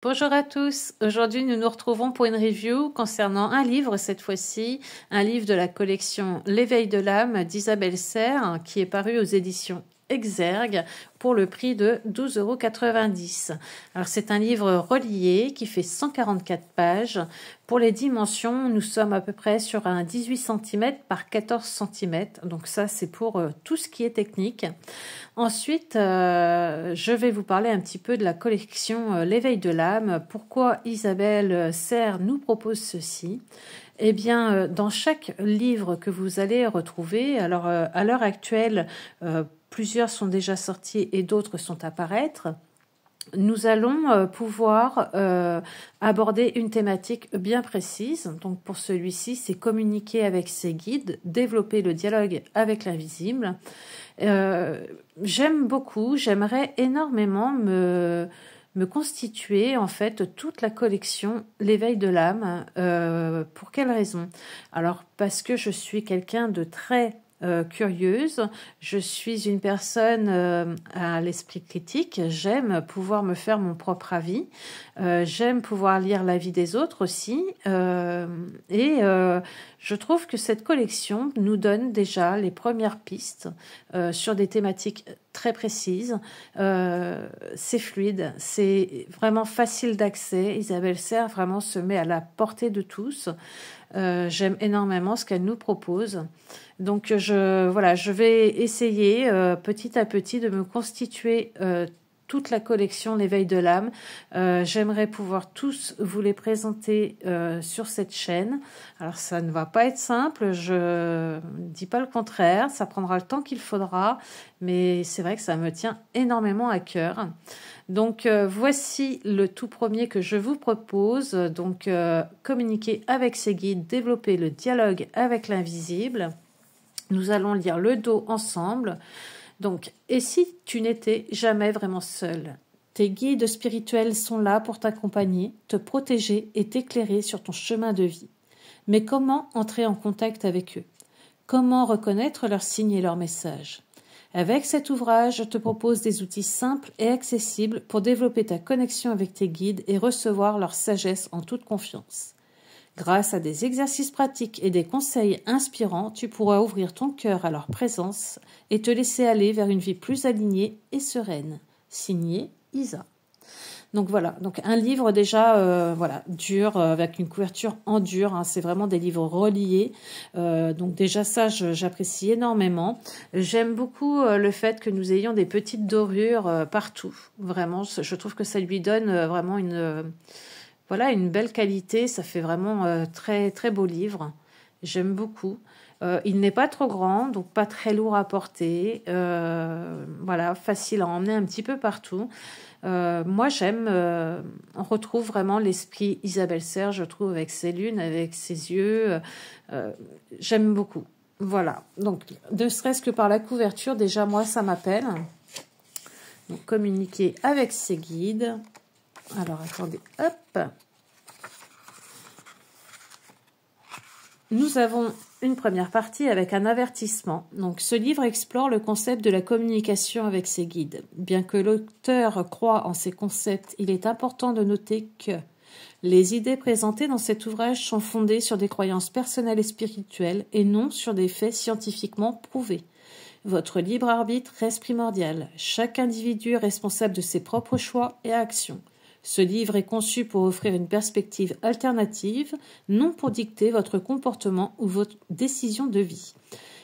Bonjour à tous, aujourd'hui nous nous retrouvons pour une review concernant un livre cette fois-ci, un livre de la collection L'éveil de l'âme d'Isabelle Serres qui est paru aux éditions Exergue pour le prix de 12,90 €. Alors c'est un livre relié qui fait 144 pages. Pour les dimensions, nous sommes à peu près sur un 18 cm par 14 cm. Donc ça c'est pour tout ce qui est technique. Ensuite, je vais vous parler un petit peu de la collection L'éveil de l'âme. Pourquoi Isabelle Serres nous propose ceci? Eh bien, dans chaque livre que vous allez retrouver, alors à l'heure actuelle, plusieurs sont déjà sortis et d'autres sont à paraître. Nous allons pouvoir aborder une thématique bien précise. Donc pour celui-ci, c'est communiquer avec ses guides, développer le dialogue avec l'invisible. J'aime beaucoup, j'aimerais énormément me constituer en fait toute la collection L'éveil de l'âme. Pour quelle raison? Alors parce que je suis quelqu'un de très curieuse, je suis une personne à l'esprit critique, j'aime pouvoir me faire mon propre avis, j'aime pouvoir lire l'avis des autres aussi, je trouve que cette collection nous donne déjà les premières pistes sur des thématiques très précises. C'est fluide, c'est vraiment facile d'accès. Isabelle Serres vraiment se met à la portée de tous. J'aime énormément ce qu'elle nous propose. Donc je vais essayer petit à petit de me constituer toute la collection L'éveil de l'âme. J'aimerais pouvoir tous vous les présenter sur cette chaîne. Alors ça ne va pas être simple, je ne dis pas le contraire, ça prendra le temps qu'il faudra, mais c'est vrai que ça me tient énormément à cœur. Donc voici le tout premier que je vous propose, donc communiquer avec ses guides, développer le dialogue avec l'invisible. Nous allons lire le dos ensemble. Donc, et si tu n'étais jamais vraiment seul? Tes guides spirituels sont là pour t'accompagner, te protéger et t'éclairer sur ton chemin de vie. Mais comment entrer en contact avec eux? Comment reconnaître leurs signes et leurs messages? Avec cet ouvrage, je te propose des outils simples et accessibles pour développer ta connexion avec tes guides et recevoir leur sagesse en toute confiance. Grâce à des exercices pratiques et des conseils inspirants, tu pourras ouvrir ton cœur à leur présence et te laisser aller vers une vie plus alignée et sereine. Signé Isa. Donc voilà, donc un livre déjà dur, avec une couverture en dur, hein, c'est vraiment des livres reliés. Donc déjà ça, j'apprécie énormément. J'aime beaucoup le fait que nous ayons des petites dorures partout. Vraiment, je trouve que ça lui donne vraiment une belle qualité, ça fait vraiment très très beau livre. J'aime beaucoup. Il n'est pas trop grand, donc pas très lourd à porter. Facile à emmener un petit peu partout. Moi j'aime, on retrouve vraiment l'esprit Isabelle Serres, je trouve, avec ses lunes, avec ses yeux. J'aime beaucoup. Voilà, donc ne serait-ce que par la couverture, déjà moi ça m'appelle. Donc communiquer avec ses guides. Alors, attendez, hop. Nous avons une première partie avec un avertissement. Donc, ce livre explore le concept de la communication avec ses guides. Bien que l'auteur croie en ces concepts, il est important de noter que les idées présentées dans cet ouvrage sont fondées sur des croyances personnelles et spirituelles et non sur des faits scientifiquement prouvés. Votre libre arbitre reste primordial. Chaque individu est responsable de ses propres choix et actions. Ce livre est conçu pour offrir une perspective alternative, non pour dicter votre comportement ou votre décision de vie.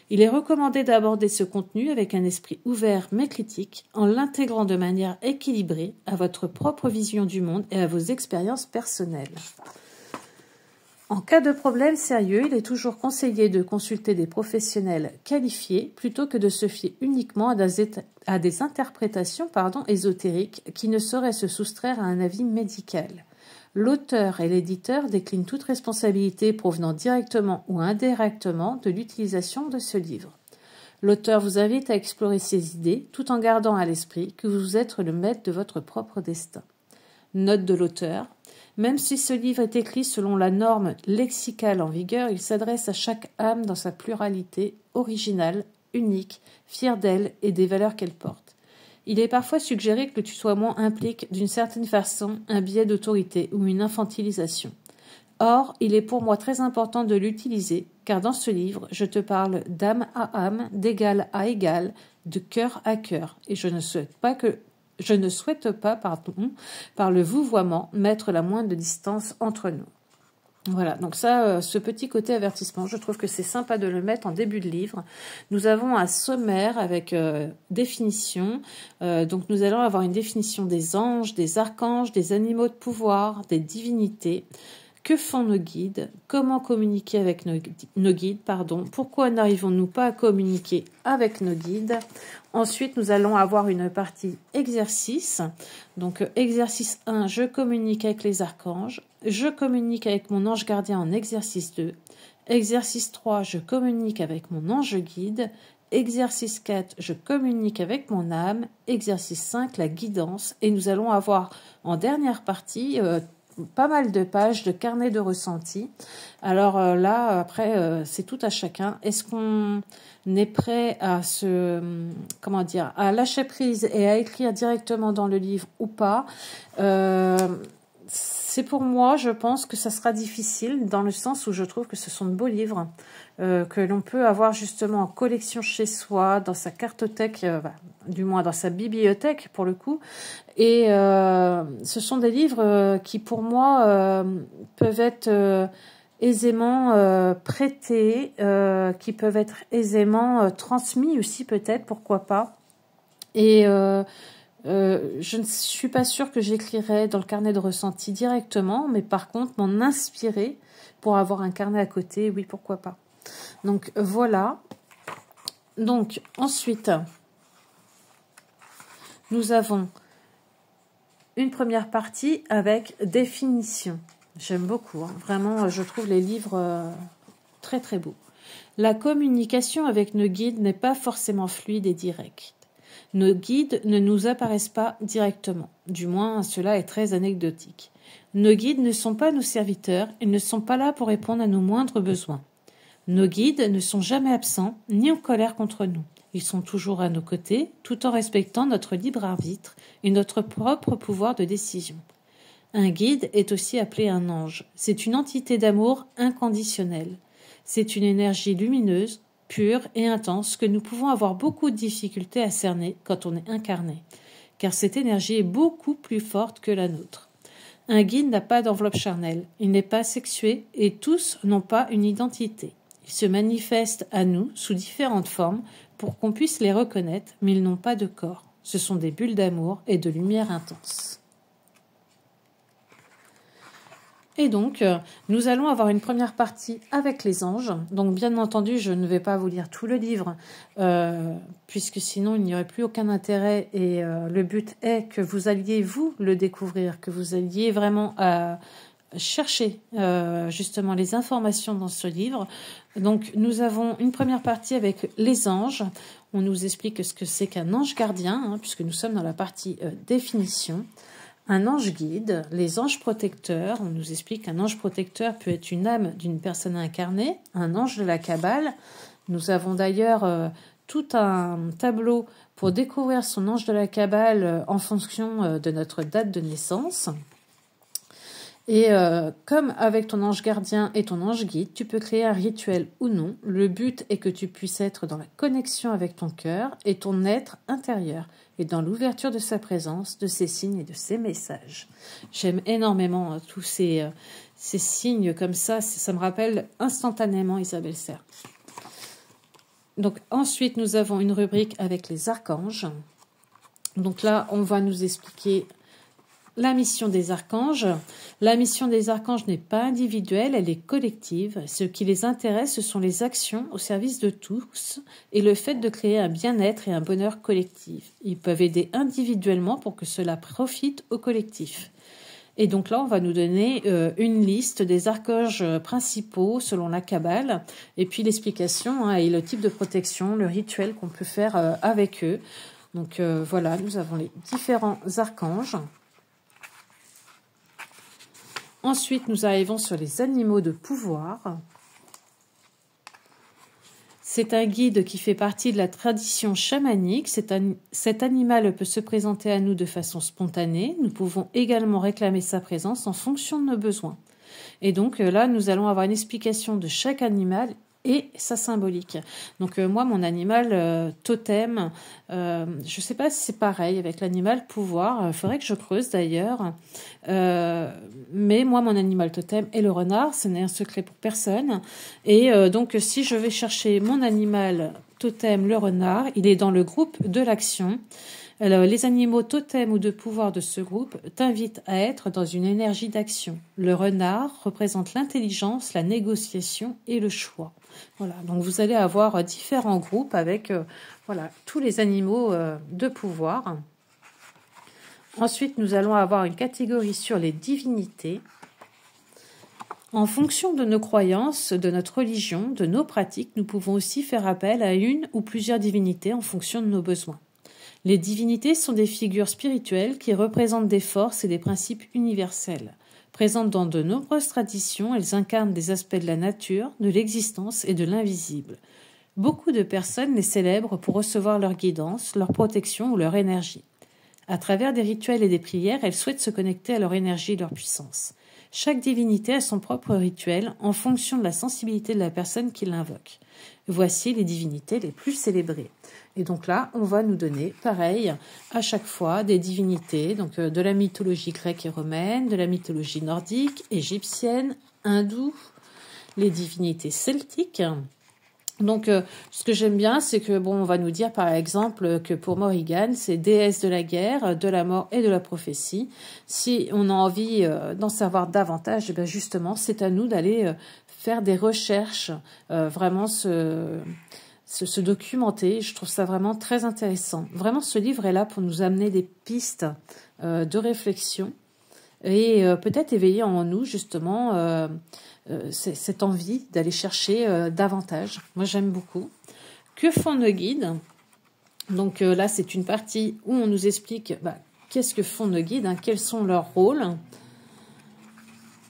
Il est recommandé d'aborder ce contenu avec un esprit ouvert mais critique, en l'intégrant de manière équilibrée à votre propre vision du monde et à vos expériences personnelles. En cas de problème sérieux, il est toujours conseillé de consulter des professionnels qualifiés plutôt que de se fier uniquement à des interprétations ésotériques qui ne sauraient se soustraire à un avis médical. L'auteur et l'éditeur déclinent toute responsabilité provenant directement ou indirectement de l'utilisation de ce livre. L'auteur vous invite à explorer ses idées tout en gardant à l'esprit que vous êtes le maître de votre propre destin. Note de l'auteur. Même si ce livre est écrit selon la norme lexicale en vigueur, il s'adresse à chaque âme dans sa pluralité, originale, unique, fière d'elle et des valeurs qu'elle porte. Il est parfois suggéré que le tutoiement implique d'une certaine façon un biais d'autorité ou une infantilisation. Or, il est pour moi très important de l'utiliser, car dans ce livre, je te parle d'âme à âme, d'égal à égal, de cœur à cœur, et je ne souhaite pas, par le vouvoiement, mettre la moindre distance entre nous. Voilà, donc ça, ce petit côté avertissement, je trouve que c'est sympa de le mettre en début de livre. Nous avons un sommaire avec définition. Donc nous allons avoir une définition des anges, des archanges, des animaux de pouvoir, des divinités. Que font nos guides? Comment communiquer avec nos guides? Pourquoi n'arrivons-nous pas à communiquer avec nos guides? Ensuite, nous allons avoir une partie exercice. Donc, exercice 1, je communique avec les archanges. Je communique avec mon ange gardien en exercice 2. Exercice 3, je communique avec mon ange guide. Exercice 4, je communique avec mon âme. Exercice 5, la guidance. Et nous allons avoir en dernière partie pas mal de pages de carnet de ressenti. Alors là, après, c'est tout à chacun. Est-ce qu'on est prêt à à lâcher prise et à écrire directement dans le livre ou pas? C'est pour moi, je pense que ça sera difficile dans le sens où je trouve que ce sont de beaux livres que l'on peut avoir justement en collection chez soi, dans sa cartothèque, du moins dans sa bibliothèque pour le coup. Et ce sont des livres qui pour moi peuvent être aisément prêtés, qui peuvent être aisément transmis aussi peut-être, pourquoi pas. Et je ne suis pas sûre que j'écrirais dans le carnet de ressenti directement, mais par contre m'en inspirer pour avoir un carnet à côté, oui, pourquoi pas. Donc voilà. Donc ensuite, nous avons une première partie avec définition. J'aime beaucoup, hein. Vraiment, je trouve les livres très très beaux. La communication avec nos guides n'est pas forcément fluide et directe. Nos guides ne nous apparaissent pas directement, du moins cela est très anecdotique. Nos guides ne sont pas nos serviteurs, ils ne sont pas là pour répondre à nos moindres besoins. Nos guides ne sont jamais absents, ni en colère contre nous. Ils sont toujours à nos côtés, tout en respectant notre libre arbitre et notre propre pouvoir de décision. Un guide est aussi appelé un ange. C'est une entité d'amour inconditionnel. C'est une énergie lumineuse, pure et intense que nous pouvons avoir beaucoup de difficultés à cerner quand on est incarné, car cette énergie est beaucoup plus forte que la nôtre. Un guide n'a pas d'enveloppe charnelle, il n'est pas sexué et tous n'ont pas une identité. Ils se manifestent à nous sous différentes formes pour qu'on puisse les reconnaître, mais ils n'ont pas de corps. Ce sont des bulles d'amour et de lumière intense. Et donc, nous allons avoir une première partie avec les anges. Donc, bien entendu, je ne vais pas vous lire tout le livre, puisque sinon, il n'y aurait plus aucun intérêt. Et le but est que vous alliez, vous, le découvrir, que vous alliez vraiment chercher justement les informations dans ce livre. Donc, nous avons une première partie avec les anges. On nous explique ce que c'est qu'un ange gardien, hein, puisque nous sommes dans la partie définition. Un ange guide, les anges protecteurs, on nous explique qu'un ange protecteur peut être une âme d'une personne incarnée, un ange de la Kabbale. Nous avons d'ailleurs tout un tableau pour découvrir son ange de la Kabbale en fonction de notre date de naissance. Et comme avec ton ange gardien et ton ange guide, tu peux créer un rituel ou non. Le but est que tu puisses être dans la connexion avec ton cœur et ton être intérieur, et dans l'ouverture de sa présence, de ses signes et de ses messages. J'aime énormément tous ces signes comme ça me rappelle instantanément Isabelle Serre. Donc ensuite, nous avons une rubrique avec les archanges. Donc là, on va nous expliquer la mission des archanges. La mission des archanges n'est pas individuelle, elle est collective. Ce qui les intéresse, ce sont les actions au service de tous et le fait de créer un bien-être et un bonheur collectif. Ils peuvent aider individuellement pour que cela profite au collectif. Et donc là, on va nous donner une liste des archanges principaux selon la Kabbale, et puis l'explication et le type de protection, le rituel qu'on peut faire avec eux. Donc voilà, nous avons les différents archanges. Ensuite, nous arrivons sur les animaux de pouvoir. C'est un guide qui fait partie de la tradition chamanique. Cet animal peut se présenter à nous de façon spontanée. Nous pouvons également réclamer sa présence en fonction de nos besoins. Et donc là, nous allons avoir une explication de chaque animal et sa symbolique. Donc moi, mon animal totem, je ne sais pas si c'est pareil avec l'animal pouvoir, il faudrait que je creuse d'ailleurs. Mais moi, mon animal totem est le renard, ce n'est un secret pour personne. Et donc si je vais chercher mon animal totem, le renard, il est dans le groupe de l'action. Alors, les animaux totems ou de pouvoir de ce groupe t'invitent à être dans une énergie d'action. Le renard représente l'intelligence, la négociation et le choix. Voilà, donc vous allez avoir différents groupes avec voilà, tous les animaux de pouvoir. Ensuite, nous allons avoir une catégorie sur les divinités. En fonction de nos croyances, de notre religion, de nos pratiques, nous pouvons aussi faire appel à une ou plusieurs divinités en fonction de nos besoins. Les divinités sont des figures spirituelles qui représentent des forces et des principes universels. Présentes dans de nombreuses traditions, elles incarnent des aspects de la nature, de l'existence et de l'invisible. Beaucoup de personnes les célèbrent pour recevoir leur guidance, leur protection ou leur énergie. À travers des rituels et des prières, elles souhaitent se connecter à leur énergie et leur puissance. Chaque divinité a son propre rituel en fonction de la sensibilité de la personne qui l'invoque. Voici les divinités les plus célébrées. Et donc là, on va nous donner, pareil, à chaque fois, des divinités, donc de la mythologie grecque et romaine, de la mythologie nordique, égyptienne, hindoue, les divinités celtiques. Donc, ce que j'aime bien, c'est que, bon, on va nous dire, par exemple, que pour Morrigan, c'est déesse de la guerre, de la mort et de la prophétie. Si on a envie d'en savoir davantage, eh bien justement, c'est à nous d'aller faire des recherches, vraiment se documenter. Je trouve ça vraiment très intéressant. Vraiment, ce livre est là pour nous amener des pistes de réflexion et peut-être éveiller en nous, justement, cette envie d'aller chercher davantage. Moi, j'aime beaucoup. Que font nos guides? Donc là, c'est une partie où on nous explique qu'est-ce que font nos guides, quels sont leurs rôles,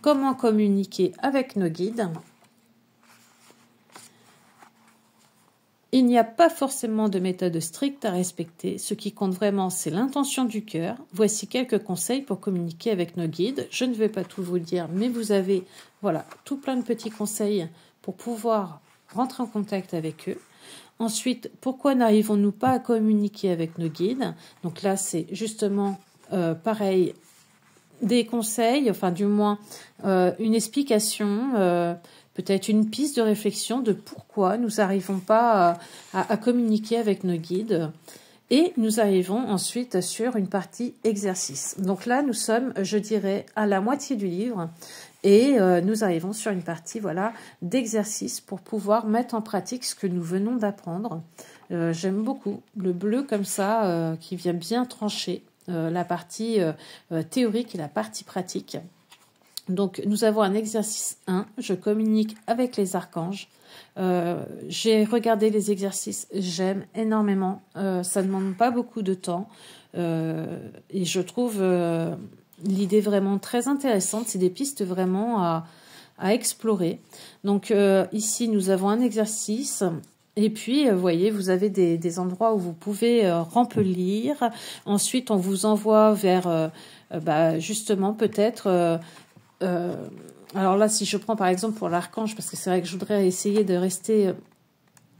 comment communiquer avec nos guides. Il n'y a pas forcément de méthode stricte à respecter. Ce qui compte vraiment, c'est l'intention du cœur. Voici quelques conseils pour communiquer avec nos guides. Je ne vais pas tout vous dire, mais vous avez voilà, tout plein de petits conseils pour pouvoir rentrer en contact avec eux. Ensuite, pourquoi n'arrivons-nous pas à communiquer avec nos guides? Donc là, c'est justement pareil, des conseils, enfin du moins une explication, peut-être une piste de réflexion de pourquoi nous n'arrivons pas à communiquer avec nos guides. Et nous arrivons ensuite sur une partie exercice. Donc là, nous sommes, je dirais, à la moitié du livre et nous arrivons sur une partie d'exercice pour pouvoir mettre en pratique ce que nous venons d'apprendre. J'aime beaucoup le bleu comme ça qui vient bien trancher la partie théorique et la partie pratique. Donc, nous avons un exercice 1, je communique avec les archanges. J'ai regardé les exercices, j'aime énormément. Ça ne demande pas beaucoup de temps et je trouve l'idée vraiment très intéressante. C'est des pistes vraiment à explorer. Donc, ici, nous avons un exercice. Et puis, vous voyez, vous avez des endroits où vous pouvez remplir. Ensuite, on vous envoie vers, justement, peut-être... alors là, si je prends par exemple pour l'archange, parce que c'est vrai que je voudrais essayer de rester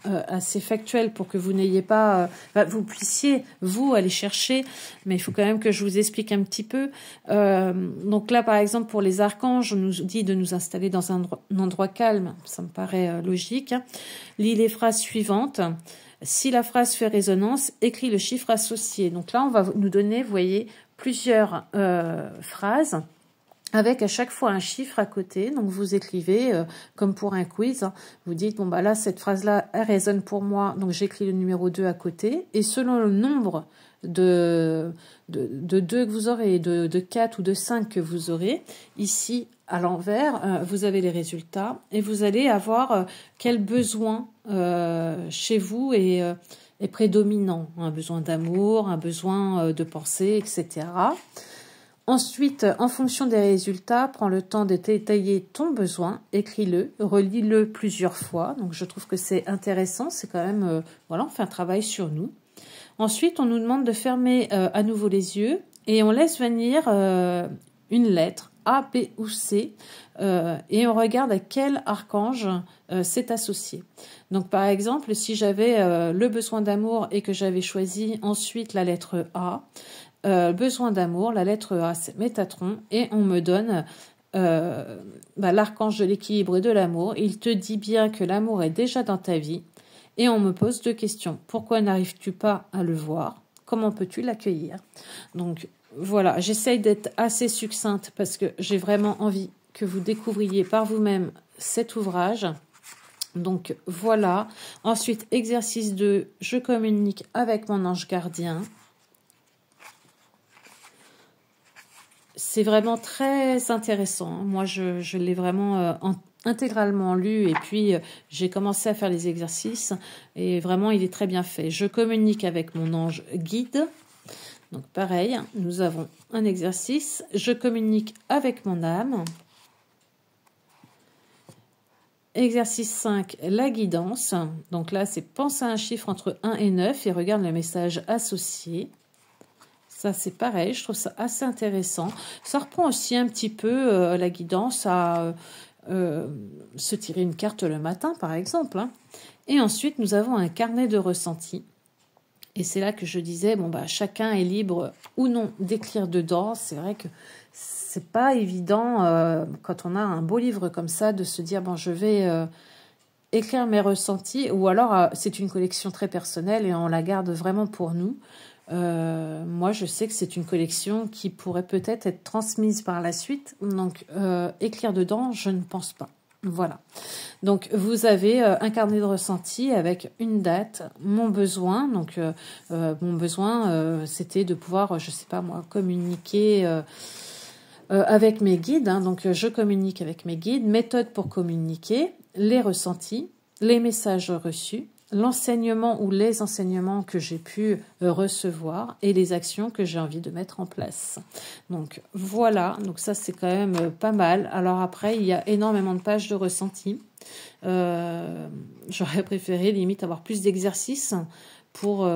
assez factuel pour que vous n'ayez pas... vous puissiez, vous, aller chercher, mais il faut quand même que je vous explique un petit peu. Donc là, par exemple, pour les archanges, on nous dit de nous installer dans un endroit calme. Ça me paraît logique. Lis les phrases suivantes. Si la phrase fait résonance, écris le chiffre associé. Donc là, on va nous donner, vous voyez, plusieurs phrases avec à chaque fois un chiffre à côté. Donc vous écrivez comme pour un quiz, vous dites bon là cette phrase là elle résonne pour moi, donc j'écris le numéro 2 à côté et selon le nombre de 2 que vous aurez, de 4 ou de 5 que vous aurez, ici à l'envers, vous avez les résultats et vous allez avoir quel besoin chez vous est prédominant, un besoin d'amour, un besoin de pensée, etc. Ensuite, en fonction des résultats, prends le temps de détailler ton besoin, écris-le, relis-le plusieurs fois. Donc, je trouve que c'est intéressant, c'est quand même, voilà, on fait un travail sur nous. Ensuite, on nous demande de fermer à nouveau les yeux et on laisse venir une lettre, A, B ou C, et on regarde à quel archange c'est associé. Donc, par exemple, si j'avais le besoin d'amour et que j'avais choisi ensuite la lettre A, besoin d'amour, la lettre A, c'est Métatron, et on me donne l'archange de l'équilibre et de l'amour. Il te dit bien que l'amour est déjà dans ta vie. Et on me pose 2 questions. Pourquoi n'arrives-tu pas à le voir? Comment peux-tu l'accueillir? Donc voilà, j'essaye d'être assez succincte parce que j'ai vraiment envie que vous découvriez par vous-même cet ouvrage. Donc voilà. Ensuite, exercice 2, je communique avec mon ange gardien. C'est vraiment très intéressant. Moi, je l'ai vraiment intégralement lu et puis j'ai commencé à faire les exercices et vraiment il est très bien fait. Je communique avec mon ange guide. Donc pareil, nous avons un exercice. Je communique avec mon âme. Exercice 5, la guidance. Donc là, c'est pense à un chiffre entre 1 et 9 et regarde le message associé. Ça, c'est pareil, je trouve ça assez intéressant. Ça reprend aussi un petit peu la guidance à se tirer une carte le matin, par exemple. Hein. Et ensuite, nous avons un carnet de ressenti. Et c'est là que je disais, bon, bah, chacun est libre ou non d'écrire dedans. C'est vrai que c'est pas évident, quand on a un beau livre comme ça, de se dire, bon, je vais écrire mes ressentis. Ou alors, c'est une collection très personnelle et on la garde vraiment pour nous. Moi, je sais que c'est une collection qui pourrait peut-être être transmise par la suite. Donc, écrire dedans, je ne pense pas. Voilà. Donc, vous avez un carnet de ressenti avec une date, mon besoin. Donc, mon besoin, c'était de pouvoir, je sais pas moi, communiquer avec mes guides. Hein. Donc, je communique avec mes guides. Méthode pour communiquer, les ressentis, les messages reçus, l'enseignement ou les enseignements que j'ai pu recevoir et les actions que j'ai envie de mettre en place. Donc voilà, donc ça c'est quand même pas mal. Alors après, il y a énormément de pages de ressenti. J'aurais préféré limite avoir plus d'exercices pour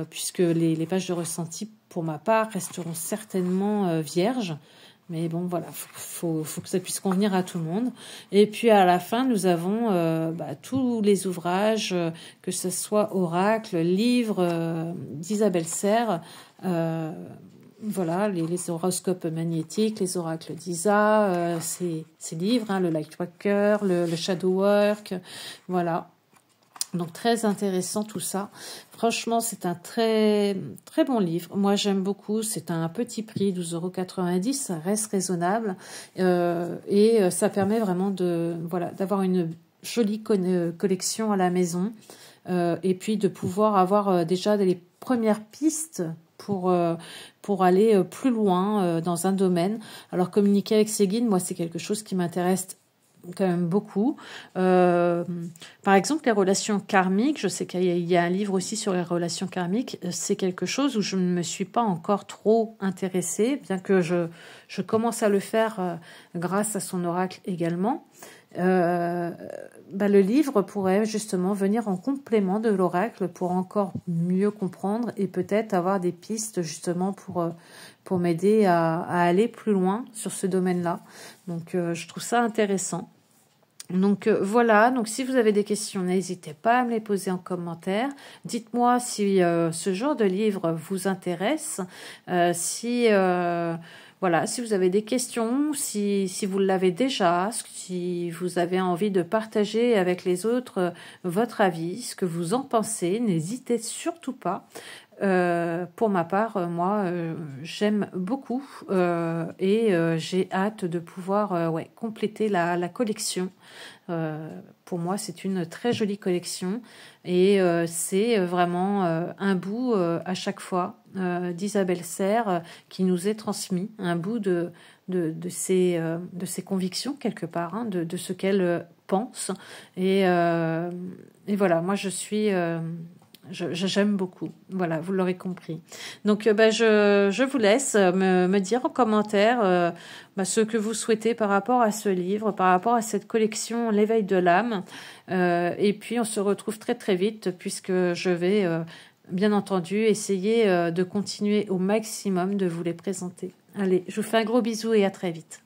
puisque les pages de ressenti pour ma part resteront certainement vierges. Mais bon, voilà, faut que ça puisse convenir à tout le monde. Et puis à la fin, nous avons tous les ouvrages, que ce soit oracle, livres d'Isabelle Serres, voilà, les horoscopes magnétiques, les oracles d'Isa, ces livres, hein, le Lightworker, le Shadow Work, voilà. Donc très intéressant tout ça. Franchement, c'est un très très bon livre. Moi, j'aime beaucoup. C'est un petit prix, 12,90 €. Ça reste raisonnable et ça permet vraiment d'avoir une jolie collection à la maison et puis de pouvoir avoir déjà les premières pistes pour aller plus loin dans un domaine. Alors communiquer avec ses guides, moi, c'est quelque chose qui m'intéresse quand même beaucoup. Par exemple, les relations karmiques, je sais qu'il y a un livre aussi sur les relations karmiques, c'est quelque chose où je ne me suis pas encore trop intéressée, bien que je commence à le faire grâce à son oracle également. Le livre pourrait justement venir en complément de l'oracle pour encore mieux comprendre et peut-être avoir des pistes justement pour m'aider à aller plus loin sur ce domaine-là. Donc, je trouve ça intéressant. Donc voilà, donc si vous avez des questions, n'hésitez pas à me les poser en commentaire. Dites-moi si ce genre de livre vous intéresse, si vous avez des questions, si vous l'avez déjà, si vous avez envie de partager avec les autres votre avis, ce que vous en pensez, n'hésitez surtout pas. Pour ma part, moi, j'aime beaucoup et j'ai hâte de pouvoir compléter la collection. Pour moi, c'est une très jolie collection et c'est vraiment un bout à chaque fois d'Isabelle Serres qui nous est transmis, un bout de ses convictions quelque part, hein, de ce qu'elle pense et voilà, moi je suis J'aime beaucoup. Voilà, vous l'aurez compris. Donc, je vous laisse me dire en commentaire ce que vous souhaitez par rapport à ce livre, par rapport à cette collection L'éveil de l'âme. Et puis, on se retrouve très très vite puisque je vais, bien entendu, essayer de continuer au maximum de vous les présenter. Allez, je vous fais un gros bisou et à très vite.